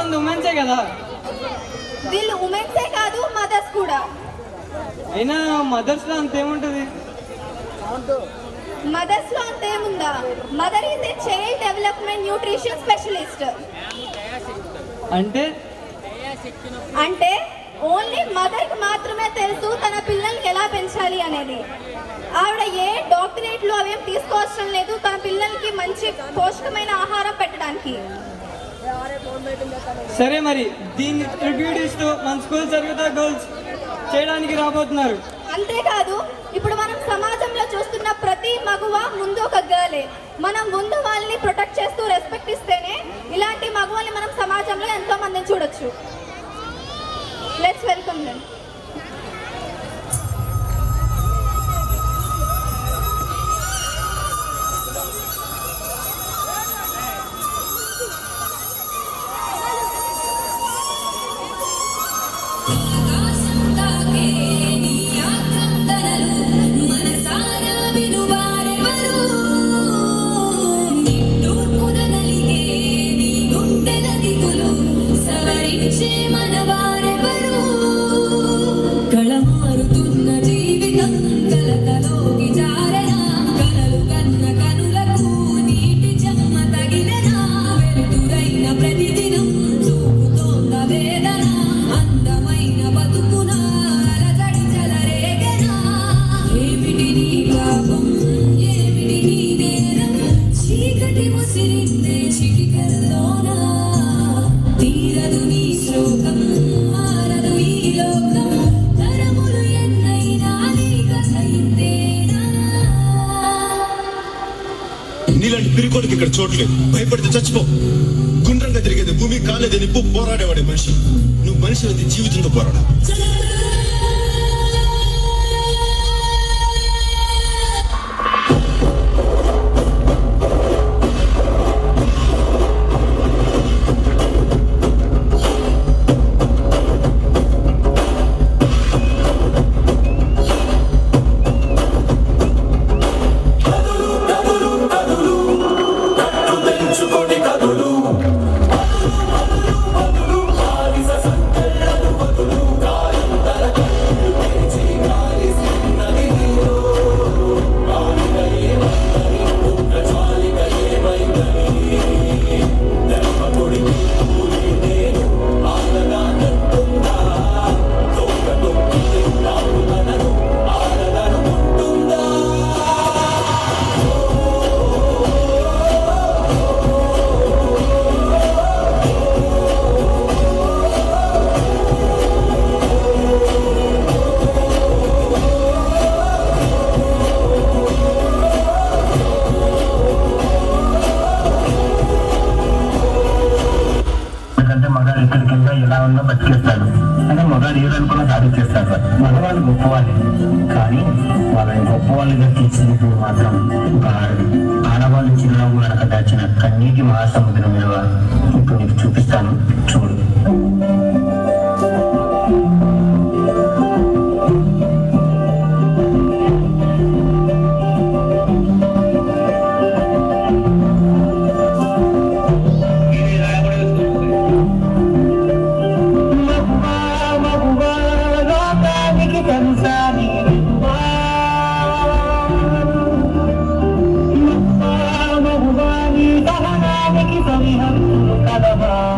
కొంతమంది ఉమెన్సే కదా. వీళ్ళు ఉమెన్సే కాదు, మదర్స్ కూడా. అయినా మదర్స్లో అంతేముంటుంది? మదర్స్ లో అంతేముందా? Mother is a child development nutrition specialist. అంటే ఓన్లీ మదర్ కి మాత్రమే తెలుసు తన పిల్లల్ని ఎలా పెంచాలి అనేది. ఆవిడ ఏ డాక్టరేట్లు అవేం తీసుకోవడం లేదు తన పిల్లలకి మంచి పోషకమైన ఆహారం పెట్టడానికి. సరే, మరి దీన్ని ట్రిబ్యూట్ ఇస్తూ మన స్కూల్ సర్వీస్ గర్ల్స్ చేయడానికి రాబోతున్నారు. అంతేకాదు, ఇప్పుడు మనం సమాజంలో చూస్తున్న ప్రతి మగువ ముందు ఒక గర్లే. మనం ముందు వాళ్ళని ప్రొటెక్ట్ చేస్తూ రెస్పెక్ట్ ఇస్తేనే ఇలాంటి మగువల్ని మనం సమాజంలో ఎంతో మందిని చూడొచ్చు. Let's welcome them. నీలాంటి పిరికోడికి ఇక్కడ చోట్లేదు. భయపడితే చచ్చిపో. గుండ్రంగా తిరిగేది భూమి, కాలేదని నిప్పు, పోరాడేవాడే మనిషి. నువ్వు మనిషి అయితే జీవితంతో పోరాడాలి. మగాడు ఎక్కడికి వెళ్తా ఎలా ఉన్నా బతికేస్తాడు అని మగాడు ఏదనుకున్నా సాధించేస్తాడు సార్. మగవాళ్ళు గొప్పవాళ్ళు, కానీ వాళ్ళని గొప్పవాళ్ళుగా తీర్చినప్పుడు మాత్రం ఒక ఆడవాళ్ళు చిరునవ్వు వెనక దాచిన కన్నీటి మహాసముద్రం విలువ ఇప్పుడు నీకు చూపిస్తాను, చూడు. Kadaba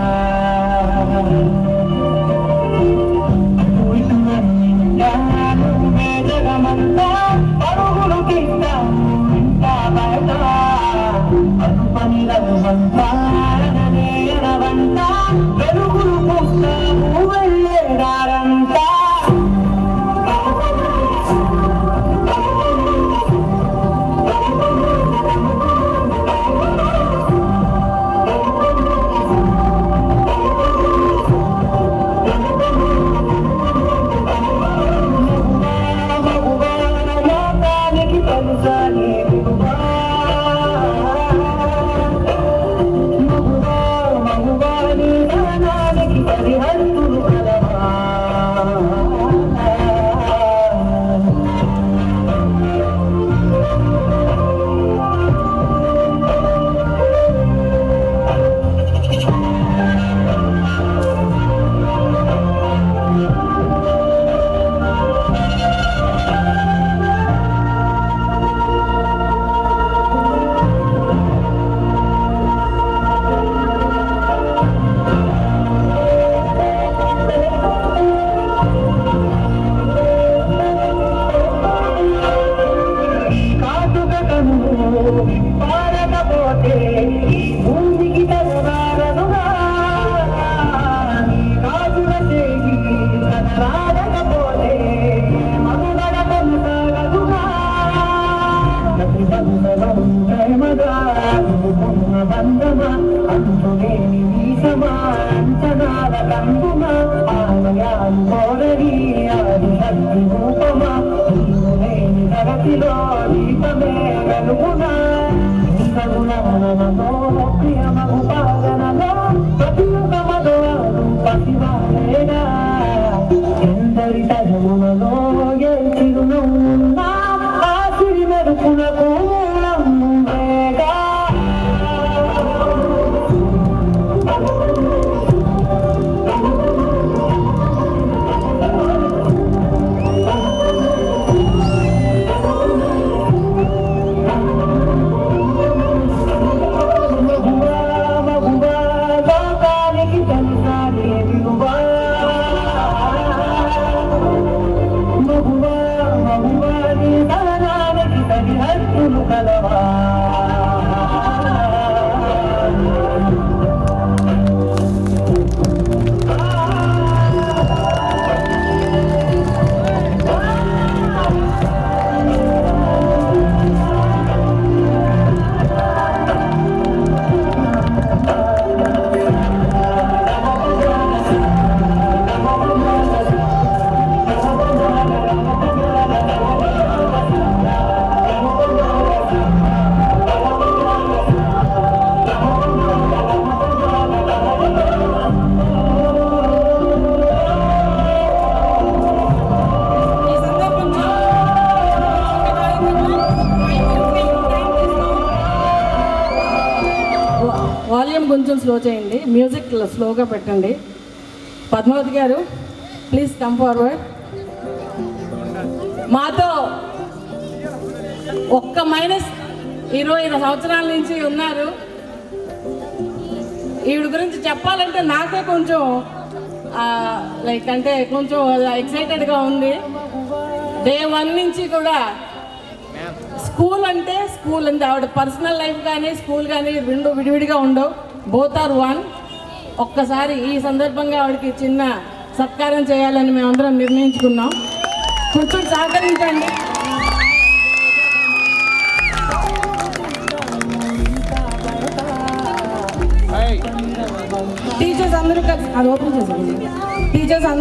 అంచనాల రంగున ఆలయాలు కోరని ఆదిశక్తి రూపమా నీవు లేని జగతిలో దీపమే వెలుగునా కరుణానలో ప్రియమగు పాలనలో ప్రతి ఒక్క మగవాడు పసివాడేనా ఎందరి తరములలో ఏ చిరునవ్వున్నా ఆ సిరి మెరుపులకు మూలముగా వాల్యూమ్ కొంచెం స్లో చేయండి, మ్యూజిక్ స్లోగా పెట్టండి. పద్మావతి గారు ప్లీజ్ కమ్ ఫార్వర్డ్. మాతో ఒక్క -25 సంవత్సరాల నుంచి ఉన్నారు. ఈవిడ గురించి చెప్పాలంటే నాకే కొంచెం అంటే కొంచెం ఎక్సైటెడ్గా ఉంది. డే 1 నుంచి కూడా స్కూల్ అంటే ఆవిడ పర్సనల్ లైఫ్ కానీ స్కూల్ కానీ రెండు విడివిడిగా ఉండవు, బోత్ ఆర్ వన్. ఒక్కసారి ఈ సందర్భంగా ఆవిడకి చిన్న సత్కారం చేయాలని మేమందరం నిర్ణయించుకున్నాం. కొంచెం సహకరించండి. టీచర్స్ అందరూ అది ఓపెన్ చేసేయండి. టీచర్స్ అందరూ